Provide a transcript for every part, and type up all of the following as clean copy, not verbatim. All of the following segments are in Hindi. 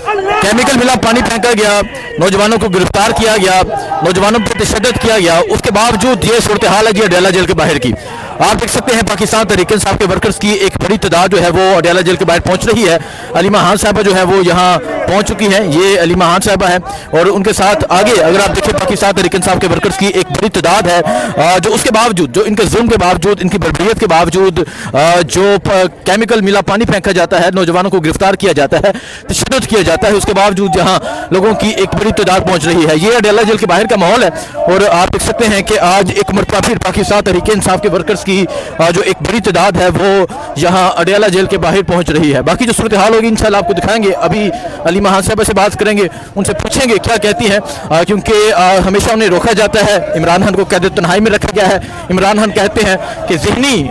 केमिकल मिला, पानी फेंका गया, नौजवानों को गिरफ्तार किया गया, नौजवानों पर तशद्दुद किया गया। उसके बावजूद ये सूरत हाल है जी अडयाला जेल के बाहर की। आप देख सकते हैं पाकिस्तान तहरीक इंसाफ के वर्कर्स की एक बड़ी तादाद जो है वो अडयाला जेल के बाहर पहुंच रही है। अलीमा खान साहबा जो है वो यहाँ पहुंच चुकी हैं। ये अलीमा खान साहबा है और उनके साथ आगे अगर आप देखें पाकिस्तान तहरीक इंसाफ के वर्कर्स की एक बड़ी तादाद है, जो उसके बावजूद, जो इनके जुल्म के बावजूद, इनकी बर्बरियत के बावजूद जो केमिकल मिला पानी फेंका जाता है, नौजवानों को गिरफ्तार किया जाता है, तशद्दुद किया जाता है, उसके बावजूद यहाँ लोगों की एक बड़ी तादाद पहुंच रही है। ये अडयाला जेल के बाहर का माहौल है और आप देख सकते हैं कि आज एक मरतबा फिर पाकिस्तान तहरीक इंसाफ के वर्कर्स की जो एक बड़ी तादाद है वो यहाँ अडयाला जेल के बाहर पहुंच रही है। बाकी जो सूरत हाल होगी इंशाल्लाह आपको दिखाएंगे। अभी अलीमा खान साहबा से बात करेंगे, उनसे पूछेंगे क्या कहती हैं, क्योंकि हमेशा उन्हें रोका जाता है। इमरान खान को कैद तन्हाई में रखा गया है। इमरान खान कहते हैं कि ज़हनी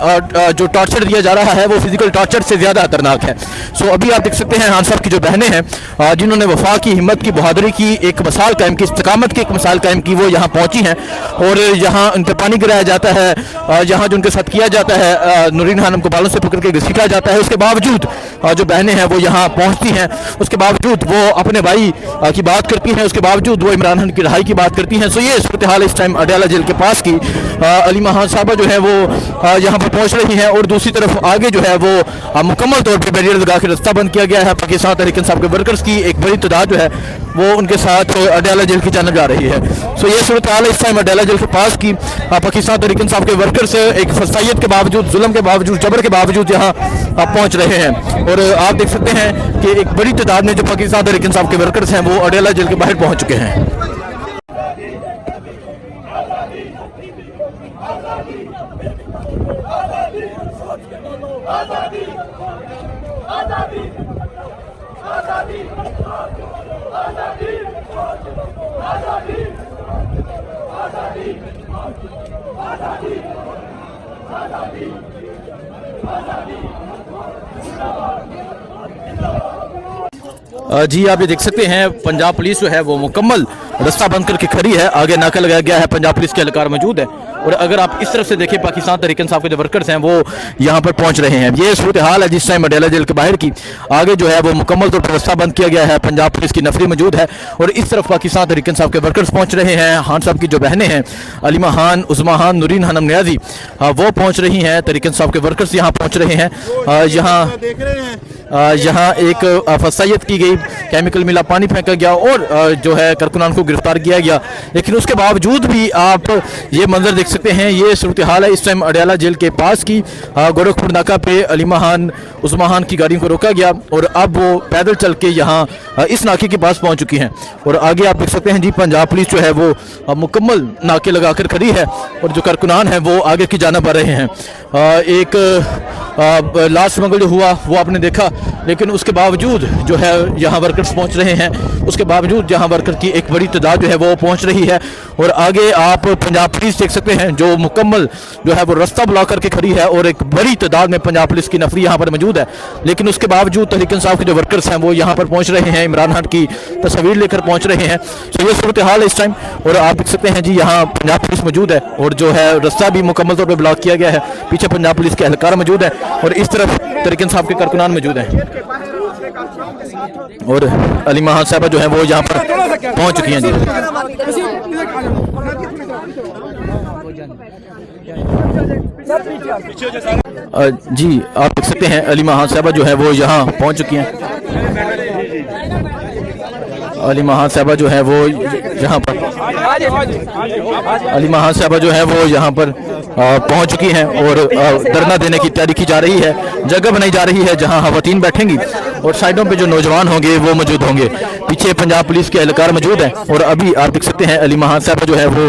जो टॉर्चर दिया जा रहा है वो फिजिकल टॉर्चर से ज़्यादा खतरनाक है। सो अभी आप देख सकते हैं खान साहब की जो बहनें हैं जिन्होंने वफा की, हिम्मत की, बहादुरी की एक मिसाल कायम की, इस्तिकामत की एक मिसाल कायम की, वो यहाँ पहुँची हैं और यहाँ उन पर पानी गिराया जाता है, यहाँ जो उनके साथ किया जाता है, नूरीन खानम को बालों से पकड़ के घसीटा जाता है। उसके बावजूद जो बहनें हैं वो यहाँ पहुँचती हैं, उसके बावजूद वो अपने भाई की बात करती हैं, उसके बावजूद वो इमरान खान की रिहाई की बात करती हैं। सो ये सूरत हाल इस टाइम अडयाला जेल के पास की। अलीमा खान साहबा जो है वो यहाँ पर पहुँच रही हैं और दूसरी तरफ आगे जो है वो मुकम्मल तौर पर बैरियर लगा के रास्ता बंद किया गया है। पाकिस्तान तहरीक इंसाफ के वर्कर्स की एक बड़ी तादाद जो है वो उनके साथ अडयाला जेल की जानब जा रही है। सो ये सूरत हाल इस टाइम अडयाला जेल के पास की। पाकिस्तान तहरीक इंसाफ के वर्कर्स एक फसाइयत के बावजूद, जुल्म के बावजूद, जबर के बावजूद यहाँ पहुँच रहे हैं और आप देख सकते हैं कि एक बड़ी तादाद में जो पाकिस्तान तहरीक इंसाफ के वर्कर्स हैं वो अडयाला जेल के बाहर पहुँच चुके हैं। जी आप ये देख सकते हैं पंजाब पुलिस जो है वो मुकम्मल रास्ता बंद करके खड़ी है। आगे नाका लगाया गया है, पंजाब पुलिस के एहलकार मौजूद है और अगर आप इस तरफ से देखें पाकिस्तान तहरीक इंसाफ के जो वर्कर्स हैं वो यहाँ पर पहुँच रहे हैं। ये सूरत हाल है जिस टाइम अडयाला जेल के बाहर की। आगे जो है वो मुकम्मल तौर पर रास्ता बंद किया गया है, पंजाब पुलिस की नफरी मौजूद है और इस तरफ पाकिस्तान तहरीक इंसाफ के वर्कर्स पहुँच रहे हैं। खान साहब की जो बहनें हैं अलीमा खान, उज़मा खान, नूरीन खानम नियाज़ी, वो पहुँच रही हैं। तहरीक इंसाफ के वर्कर्स यहाँ पहुँच रहे हैं। यहाँ एक फसाइयत की गई, केमिकल मिला, पानी फेंका गया और जो है कारकुनान को गिरफ्तार किया गया, लेकिन उसके बावजूद भी आप ये मंजर देख सकते हैं। ये सूरत हाल है इस टाइम अडयाला जेल के पास की। गोरखपुर नाका पे अलीमा खान, उज़मा खान की गाड़ी को रोका गया और अब वो पैदल चल के यहाँ इस नाके के पास पहुँच चुकी हैं और आगे आप देख सकते हैं जी पंजाब पुलिस जो है वो मुकम्मल नाके लगा कर खड़ी है और जो कारकुनान हैं वो आगे की जानब आ रहे हैं। एक लास्ट मंगल जो हुआ वो आपने देखा, लेकिन उसके बावजूद जो है यहाँ वर्कर्स पहुँच रहे हैं, उसके बावजूद यहाँ वर्कर की एक बड़ी तादाद जो है वो पहुँच रही है और आगे आप पंजाब पुलिस देख सकते हैं जो मुकम्मल जो है वो रास्ता ब्लॉक करके खड़ी है और एक बड़ी तादाद में पंजाब पुलिस की नफरी यहाँ पर मौजूद है। लेकिन उसके बावजूद तहरीक इंसाफ के जो वर्कर्स हैं वो यहाँ पर पहुँच रहे हैं, इमरान खान की तस्वीर लेकर पहुँच रहे हैं। तो ये सूरत हाल है इस टाइम और आप देख सकते हैं जी यहाँ पंजाब पुलिस मौजूद है और जो है रास्ता भी मुकम्मल तौर पर ब्लॉक किया गया है। पीछे पंजाब पुलिस के एहलकार मौजूद है और इस तरफ तहरीक इंसाफ के कारकुनान मौजूद हैं और अलीमा खान साहबा जो है वो यहाँ पर पहुँच चुकी हैं जी। जी आप देख सकते हैं अलीमा खान साहबा जो है वो यहाँ पहुँच चुकी हैं। अलीमा खान साहबा जो है वो यहाँ पर अलीमा खान साहबा जो है वो यहाँ पर पहुँच चुकी हैं और धरना देने की तैयारी की जा रही है। जगह बनाई जा रही है जहाँ खवातीन बैठेंगी और साइडों पे जो नौजवान होंगे वो मौजूद होंगे। पीछे पंजाब पुलिस के एहलकार मौजूद हैं और अभी आप देख सकते हैं अलीमा खान साहबा जो है वो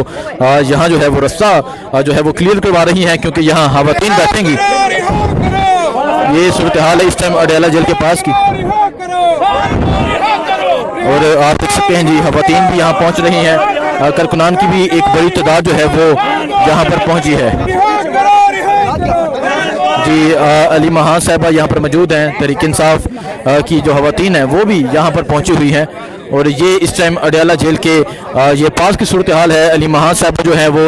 यहाँ जो है वो रास्ता जो है वो क्लियर करवा रही हैं क्योंकि यहाँ खवातीन बैठेंगी। ये सूरत हाल है इस टाइम अडयाला जेल के पास की और आप देख सकते हैं जी खवातीन भी यहाँ पहुँच रही हैं। कारकुनान की भी एक बड़ी तादाद जो है वो यहाँ पर पहुँची है जी। अलीमा खान साहबा यहाँ पर मौजूद हैं। तहरीक इंसाफ की जो खवातीन हैं वो भी यहाँ पर पहुँची हुई हैं और ये इस टाइम अडयाला जेल के ये पास की सूरत हाल है। अली महान साहब जो है वो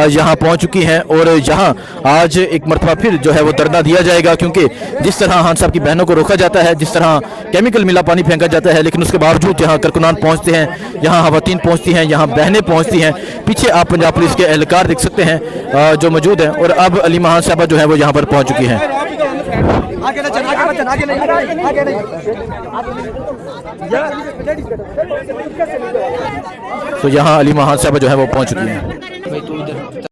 यहाँ पहुँच चुकी हैं और यहाँ आज एक मरतबा फिर जो है वो धरना दिया जाएगा, क्योंकि जिस तरह खान साहब की बहनों को रोका जाता है, जिस तरह केमिकल मिला पानी फेंका जाता है, लेकिन उसके बावजूद यहाँ कारकुनान पहुँचते हैं, यहाँ खवातीन पहुँचती हैं, यहाँ बहनें पहुँचती हैं। पीछे आप पंजाब पुलिस के एहलकार देख सकते हैं जो मौजूद हैं और अब अली महान साहबा जो है वो यहाँ पर पहुँच चुकी हैं। तो यहाँ अली महान साहबा जो है वो पहुँच चुकी हैं।